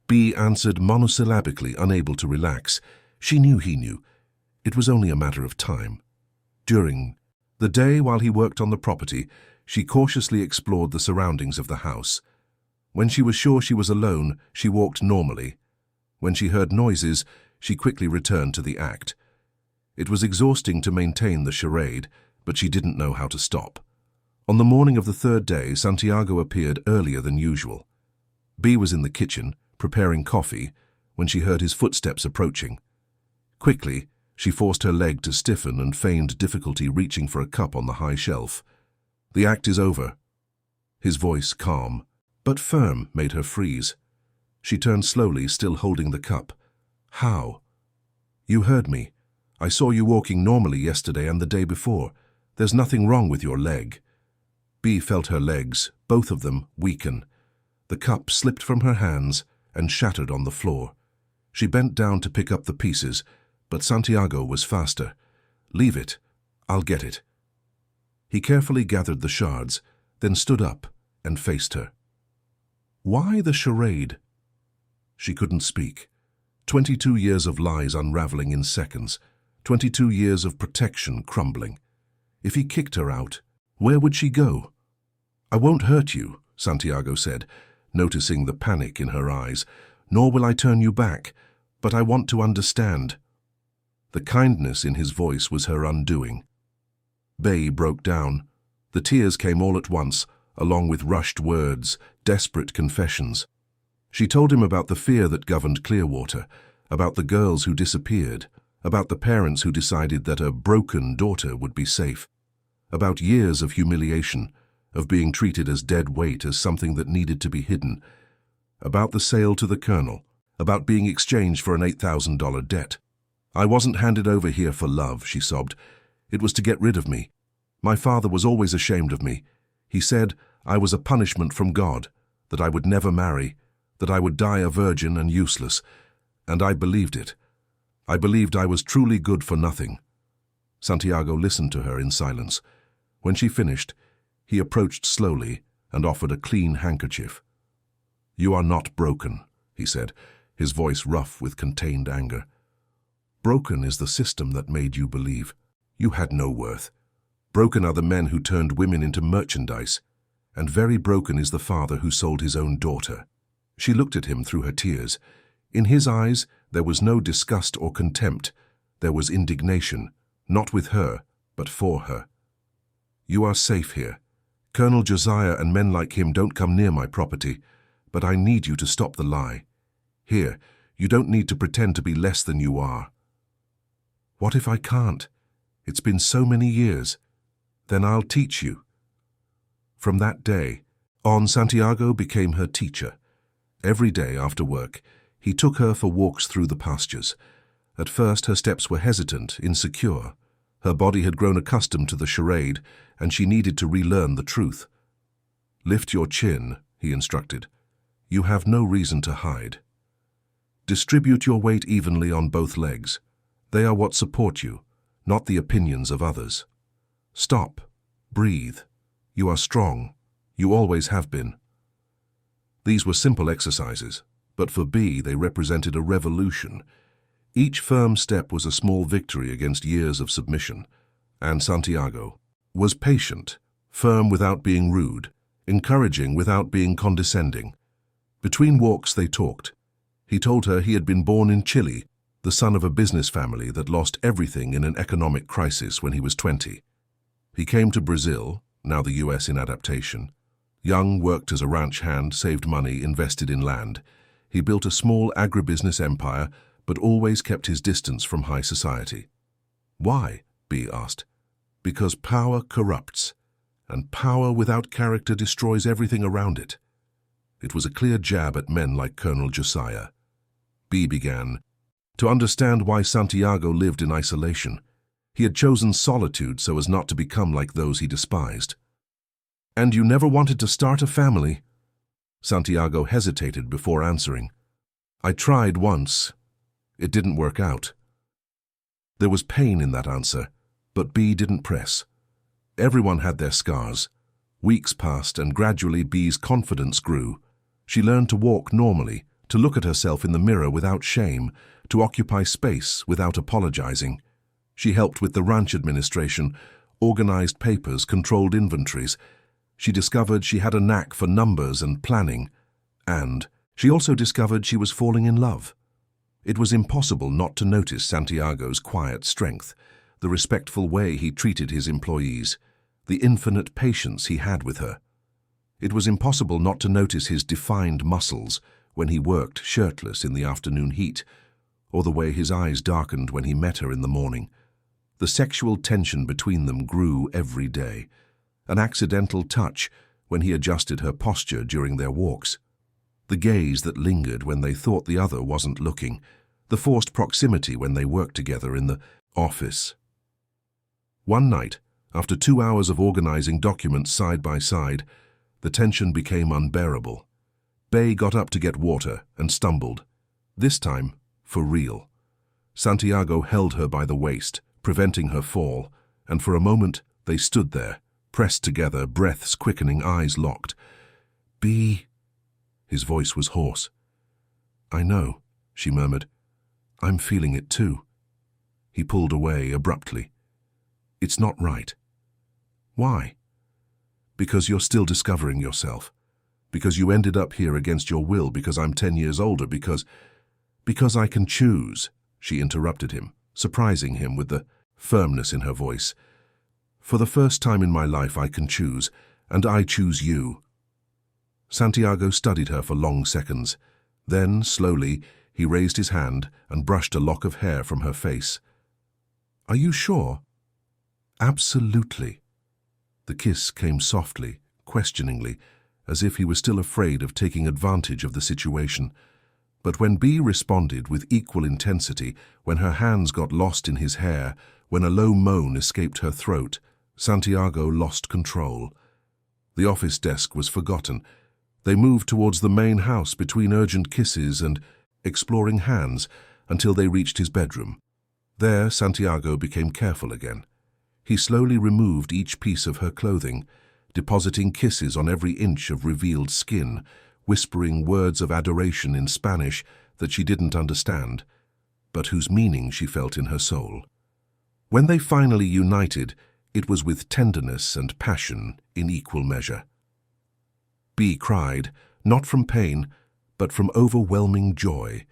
B answered monosyllabically, unable to relax. She knew he knew. It was only a matter of time. During the day while he worked on the property, she cautiously explored the surroundings of the house. When she was sure she was alone, she walked normally. When she heard noises, she quickly returned to the act. It was exhausting to maintain the charade, but she didn't know how to stop. On the morning of the 3rd day, Santiago appeared earlier than usual. B was in the kitchen, preparing coffee, when she heard his footsteps approaching. Quickly, she forced her leg to stiffen and feigned difficulty reaching for a cup on the high shelf. "The act is over." His voice, calm, but firm, made her freeze. She turned slowly, still holding the cup. "How?" "You heard me. I saw you walking normally yesterday and the day before. There's nothing wrong with your leg." B felt her legs, both of them, weaken. The cup slipped from her hands and shattered on the floor. She bent down to pick up the pieces, but Santiago was faster. "Leave it. I'll get it." He carefully gathered the shards, then stood up and faced her. "Why the charade?" She couldn't speak. 22 years of lies unraveling in seconds. 22 years of protection crumbling. If he kicked her out, where would she go? "I won't hurt you," Santiago said, noticing the panic in her eyes. "Nor will I turn you back, but I want to understand." The kindness in his voice was her undoing. Bay broke down. The tears came all at once, along with rushed words, desperate confessions. She told him about the fear that governed Clearwater, about the girls who disappeared, about the parents who decided that a broken daughter would be safe, about years of humiliation, of being treated as dead weight, as something that needed to be hidden, about the sale to the colonel, about being exchanged for an $8,000 debt. "I wasn't handed over here for love," she sobbed. "It was to get rid of me. My father was always ashamed of me. He said I was a punishment from God, that I would never marry, that I would die a virgin and useless. And I believed it. I believed I was truly good for nothing." Santiago listened to her in silence. When she finished, he approached slowly and offered a clean handkerchief. "You are not broken," he said, his voice rough with contained anger. "Broken is the system that made you believe. You had no worth. Broken are the men who turned women into merchandise, and very broken is the father who sold his own daughter." She looked at him through her tears. In his eyes, there was no disgust or contempt. There was indignation, not with her, but for her. "You are safe here. Colonel Josiah and men like him don't come near my property, but I need you to stop the lie. Here, you don't need to pretend to be less than you are." "What if I can't? It's been so many years. Then I'll teach you." From that day on, Santiago became her teacher. Every day after work, he took her for walks through the pastures. At first, her steps were hesitant, insecure. Her body had grown accustomed to the charade, and she needed to relearn the truth. "Lift your chin," he instructed. "You have no reason to hide. Distribute your weight evenly on both legs. They are what support you, not the opinions of others. Stop. Breathe. You are strong. You always have been." These were simple exercises, but for B they represented a revolution. Each firm step was a small victory against years of submission, and Santiago was patient, firm without being rude, encouraging without being condescending. Between walks they talked. He told her he had been born in Chile, the son of a business family that lost everything in an economic crisis when he was 20. He came to Brazil, now the US in adaptation. Young, worked as a ranch hand, saved money, invested in land. He built a small agribusiness empire, but always kept his distance from high society. "Why?" B asked. "Because power corrupts, and power without character destroys everything around it." It was a clear jab at men like Colonel Josiah. B began, to understand why Santiago lived in isolation. He had chosen solitude so as not to become like those he despised. "And you never wanted to start a family?" Santiago hesitated before answering. "I tried once. It didn't work out." There was pain in that answer, but B didn't press. Everyone had their scars. Weeks passed and gradually B's confidence grew. She learned to walk normally, to look at herself in the mirror without shame, to occupy space without apologizing. She helped with the ranch administration, organized papers, controlled inventories. She discovered she had a knack for numbers and planning, and she also discovered she was falling in love. It was impossible not to notice Santiago's quiet strength, the respectful way he treated his employees, the infinite patience he had with her. It was impossible not to notice his defined muscles when he worked shirtless in the afternoon heat, or the way his eyes darkened when he met her in the morning. The sexual tension between them grew every day, an accidental touch when he adjusted her posture during their walks, the gaze that lingered when they thought the other wasn't looking, the forced proximity when they worked together in the office. One night, after 2 hours of organizing documents side by side, the tension became unbearable. Bay got up to get water and stumbled. This time, for real. Santiago held her by the waist, preventing her fall, and for a moment they stood there, pressed together, breaths quickening, eyes locked. "B," his voice was hoarse. "I know," she murmured. "I'm feeling it too." He pulled away abruptly. "It's not right." "Why?" "Because you're still discovering yourself. Because you ended up here against your will, because I'm 10 years older, because I can choose," she interrupted him, surprising him with the firmness in her voice. "For the first time in my life I can choose, and I choose you." Santiago studied her for long seconds. Then, slowly, he raised his hand and brushed a lock of hair from her face. "Are you sure?" "Absolutely." The kiss came softly, questioningly, as if he was still afraid of taking advantage of the situation. But when B responded with equal intensity, when her hands got lost in his hair, when a low moan escaped her throat, Santiago lost control. The office desk was forgotten. They moved towards the main house between urgent kisses and exploring hands until they reached his bedroom. There, Santiago became careful again. He slowly removed each piece of her clothing, depositing kisses on every inch of revealed skin, whispering words of adoration in Spanish that she didn't understand, but whose meaning she felt in her soul. When they finally united, it was with tenderness and passion in equal measure. B cried, not from pain, but from overwhelming joy.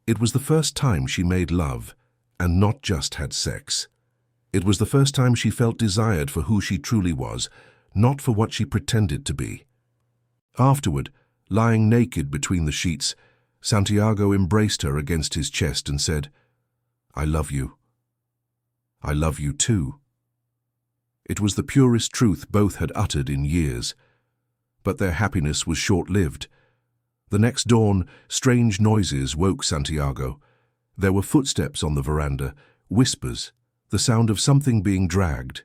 It was the first time she made love, and not just had sex. It was the first time she felt desired for who she truly was, not for what she pretended to be. Afterward, lying naked between the sheets, Santiago embraced her against his chest and said, "I love you. I love you too." It was the purest truth both had uttered in years. But their happiness was short-lived. The next dawn, strange noises woke Santiago. There were footsteps on the veranda, whispers, the sound of something being dragged.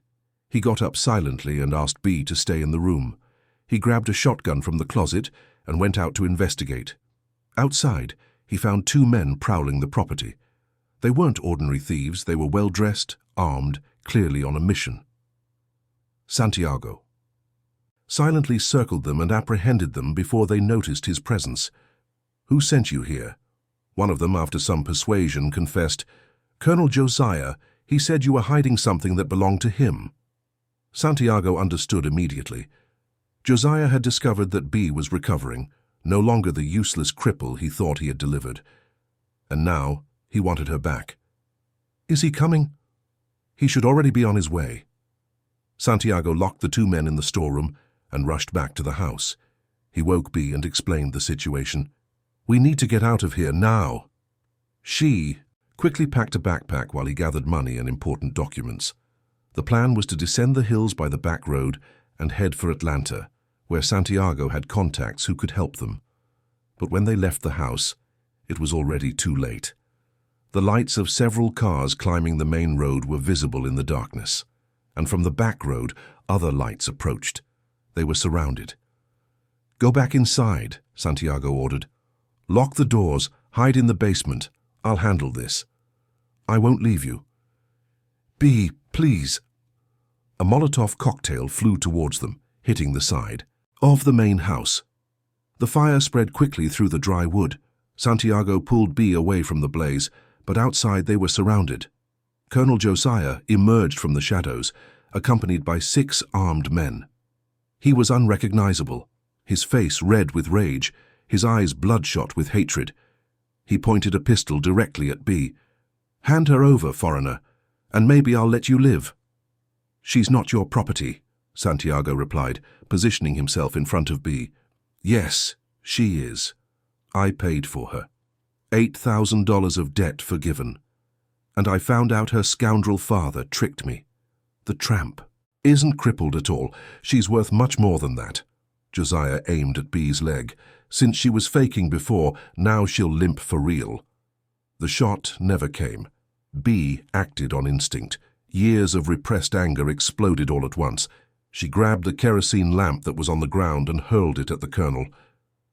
He got up silently and asked B to stay in the room. He grabbed a shotgun from the closet and went out to investigate. Outside, he found 2 men prowling the property. They weren't ordinary thieves, they were well-dressed, armed, clearly on a mission. Santiago silently circled them and apprehended them before they noticed his presence. "Who sent you here?" One of them, after some persuasion, confessed, "Colonel Josiah, he said you were hiding something that belonged to him." Santiago understood immediately. Josiah had discovered that B was recovering, no longer the useless cripple he thought he had delivered. And now he wanted her back. "Is he coming?" "He should already be on his way." Santiago locked the 2 men in the storeroom and rushed back to the house. He woke B and explained the situation. "We need to get out of here now." She quickly packed a backpack while he gathered money and important documents. The plan was to descend the hills by the back road and head for Atlanta, where Santiago had contacts who could help them. But when they left the house, it was already too late. The lights of several cars climbing the main road were visible in the darkness, and from the back road, other lights approached. They were surrounded. "Go back inside," Santiago ordered. "Lock the doors, hide in the basement. I'll handle this. I won't leave you." "B, please." A Molotov cocktail flew towards them, hitting the side of the main house. The fire spread quickly through the dry wood. Santiago pulled B away from the blaze, but outside they were surrounded. Colonel Josiah emerged from the shadows, accompanied by 6 armed men. He was unrecognizable, his face red with rage, his eyes bloodshot with hatred. He pointed a pistol directly at B. "Hand her over, foreigner, and maybe I'll let you live." "She's not your property," Santiago replied, positioning himself in front of B. "Yes, she is. I paid for her. $8,000 of debt forgiven. And I found out her scoundrel father tricked me. The tramp isn't crippled at all. She's worth much more than that." Josiah aimed at B's leg. "Since she was faking before, now she'll limp for real." The shot never came. B acted on instinct. Years of repressed anger exploded all at once. She grabbed the kerosene lamp that was on the ground and hurled it at the colonel.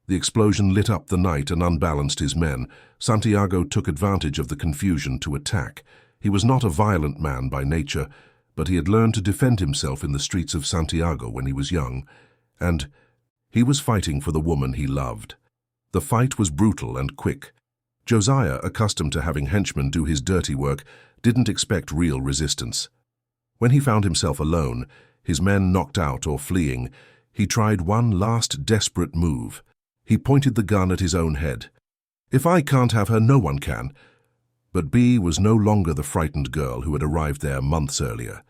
The explosion lit up the night and unbalanced his men. Santiago took advantage of the confusion to attack. He was not a violent man by nature, but he had learned to defend himself in the streets of Santiago when he was young, and he was fighting for the woman he loved. The fight was brutal and quick. Josiah, accustomed to having henchmen do his dirty work, didn't expect real resistance. When he found himself alone, his men knocked out or fleeing, he tried one last desperate move. He pointed the gun at his own head. "If I can't have her, no one can." But B was no longer the frightened girl who had arrived there months earlier.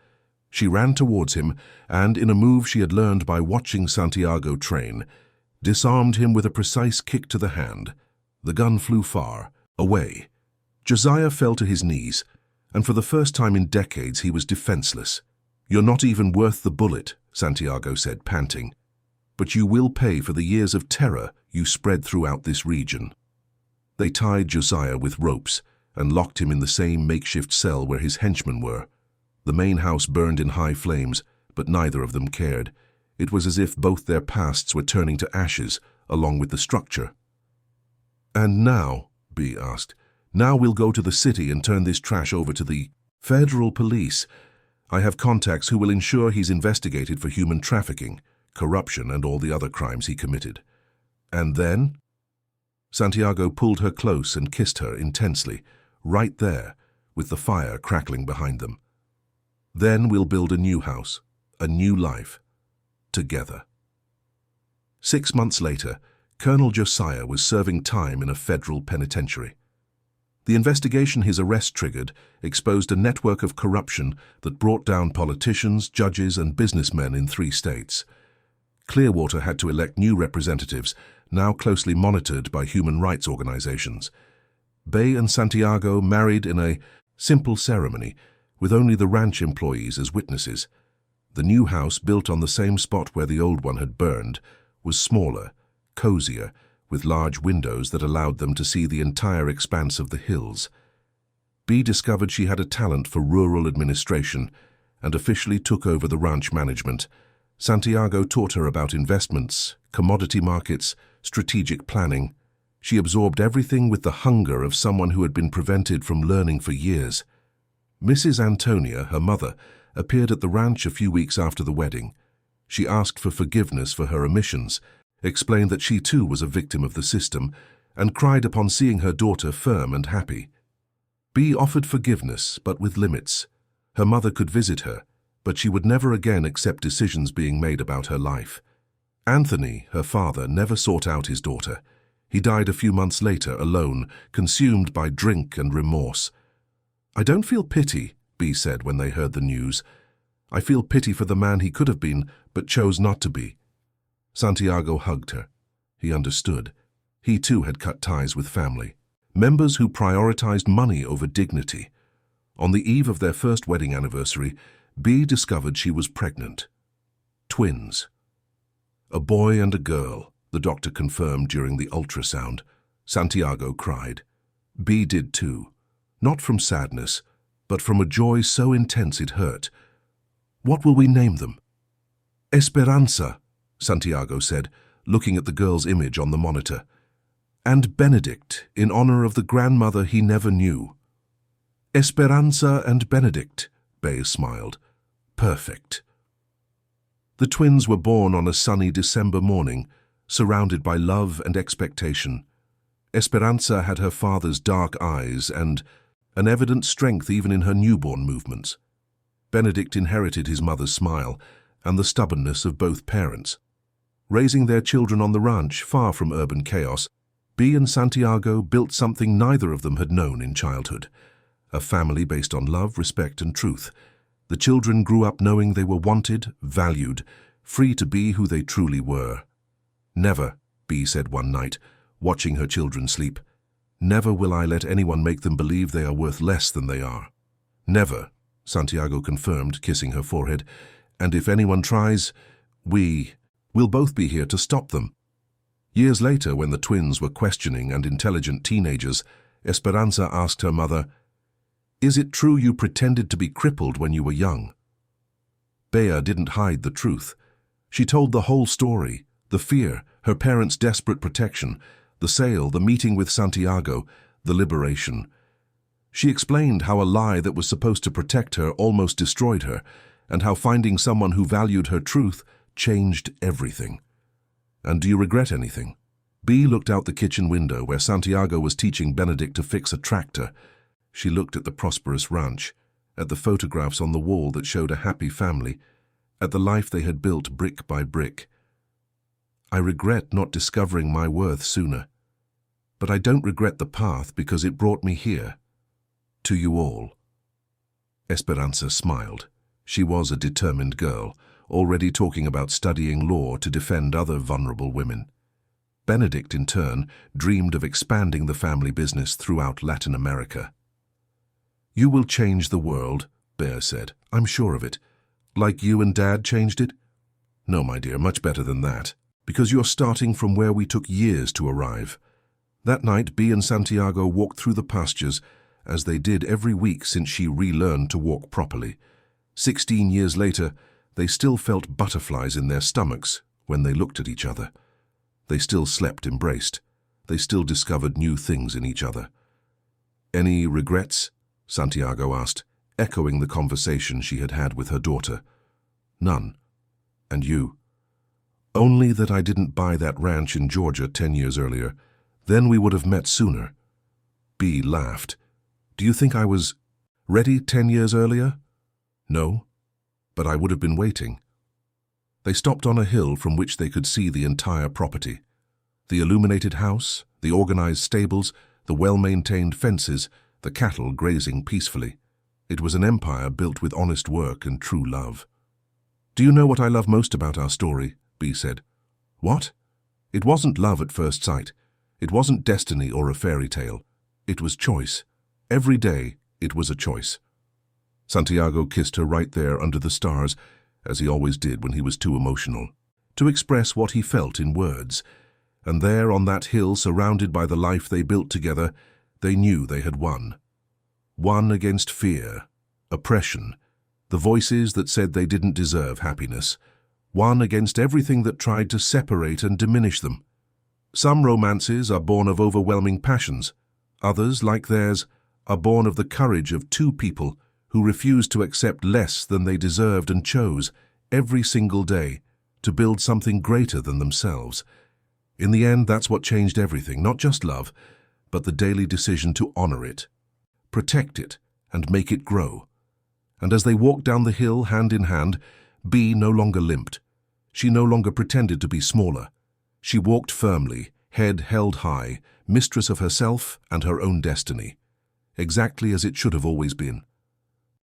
She ran towards him and, in a move she had learned by watching Santiago train, disarmed him with a precise kick to the hand. The gun flew far, away. Josiah fell to his knees, and for the first time in decades he was defenseless. "You're not even worth the bullet," Santiago said, panting. "But you will pay for the years of terror you spread throughout this region." They tied Josiah with ropes and locked him in the same makeshift cell where his henchmen were. The main house burned in high flames, but neither of them cared. It was as if both their pasts were turning to ashes, along with the structure. "And now," B asked, "now we'll go to the city and turn this trash over to the federal police. I have contacts who will ensure he's investigated for human trafficking, corruption, and all the other crimes he committed." "And then?" Santiago pulled her close and kissed her intensely, right there, with the fire crackling behind them. "Then we'll build a new house, a new life, together." 6 months later, Colonel Josiah was serving time in a federal penitentiary. The investigation his arrest triggered exposed a network of corruption that brought down politicians, judges, and businessmen in 3 states. Clearwater had to elect new representatives, now closely monitored by human rights organizations. Bay and Santiago married in a simple ceremony, with only the ranch employees as witnesses. The new house, built on the same spot where the old one had burned, was smaller, cozier, with large windows that allowed them to see the entire expanse of the hills. B discovered she had a talent for rural administration and officially took over the ranch management. Santiago taught her about investments, commodity markets, strategic planning. She absorbed everything with the hunger of someone who had been prevented from learning for years. Mrs. Antonia, her mother, appeared at the ranch a few weeks after the wedding. She asked for forgiveness for her omissions, explained that she too was a victim of the system, and cried upon seeing her daughter firm and happy. B offered forgiveness, but with limits. Her mother could visit her, but she would never again accept decisions being made about her life. Anthony, her father, never sought out his daughter. He died a few months later, alone, consumed by drink and remorse. "I don't feel pity," B said when they heard the news. "I feel pity for the man he could have been, but chose not to be." Santiago hugged her. He understood. He too had cut ties with family, members who prioritized money over dignity. On the eve of their first wedding anniversary, B discovered she was pregnant. Twins. "A boy and a girl," the doctor confirmed during the ultrasound. Santiago cried. B did too. not from sadness, but from a joy so intense it hurt. "What will we name them?" "Esperanza," Santiago said, looking at the girl's image on the monitor. "And Benedict, in honor of the grandmother he never knew." "Esperanza and Benedict," Bay smiled. "Perfect." The twins were born on a sunny December morning, surrounded by love and expectation. Esperanza had her father's dark eyes and an evident strength even in her newborn movements. Benedict inherited his mother's smile and the stubbornness of both parents. Raising their children on the ranch, far from urban chaos, Bea and Santiago built something neither of them had known in childhood, a family based on love, respect, and truth. The children grew up knowing they were wanted, valued, free to be who they truly were. "Never," Bea said one night, watching her children sleep, "never will I let anyone make them believe they are worth less than they are." "Never," Santiago confirmed, kissing her forehead, "and if anyone tries, we'll both be here to stop them." Years later, when the twins were questioning and intelligent teenagers, Esperanza asked her mother, "Is it true you pretended to be crippled when you were young?" Bea didn't hide the truth. She told the whole story, the fear, her parents' desperate protection, the sale, the meeting with Santiago, the liberation. She explained how a lie that was supposed to protect her almost destroyed her, and how finding someone who valued her truth changed everything. "And do you regret anything?" Bea looked out the kitchen window where Santiago was teaching Benedict to fix a tractor. She looked at the prosperous ranch, at the photographs on the wall that showed a happy family, at the life they had built brick by brick. "I regret not discovering my worth sooner. But I don't regret the path because it brought me here. To you all." Esperanza smiled. She was a determined girl, already talking about studying law to defend other vulnerable women. Benedict, in turn, dreamed of expanding the family business throughout Latin America. "You will change the world," Bea said. "I'm sure of it. Like you and Dad changed it?" "No, my dear, much better than that. Because you're starting from where we took years to arrive." That night, Bea and Santiago walked through the pastures, as they did every week since she relearned to walk properly. 16 years later, they still felt butterflies in their stomachs when they looked at each other. They still slept embraced. They still discovered new things in each other. "Any regrets?" Santiago asked, echoing the conversation she had had with her daughter. "None. And you?" "Only that I didn't buy that ranch in Georgia 10 years earlier. Then we would have met sooner." Bea laughed. "Do you think I was ready 10 years earlier?" "No, but I would have been waiting." They stopped on a hill from which they could see the entire property. The illuminated house, the organized stables, the well-maintained fences, the cattle grazing peacefully. It was an empire built with honest work and true love. "Do you know what I love most about our story?" Bea said. "What?" "It wasn't love at first sight. It wasn't destiny or a fairy tale. It was choice. Every day, it was a choice." Santiago kissed her right there under the stars, as he always did when he was too emotional, to express what he felt in words. And there on that hill, surrounded by the life they built together, they knew they had won. Won against fear, oppression, the voices that said they didn't deserve happiness. Won against everything that tried to separate and diminish them. Some romances are born of overwhelming passions. Others, like theirs, are born of the courage of two people who refused to accept less than they deserved and chose, every single day, to build something greater than themselves. In the end, that's what changed everything, not just love, but the daily decision to honor it, protect it, and make it grow. And as they walked down the hill hand in hand, Bea no longer limped. She no longer pretended to be smaller. She walked firmly, head held high, mistress of herself and her own destiny. Exactly as it should have always been.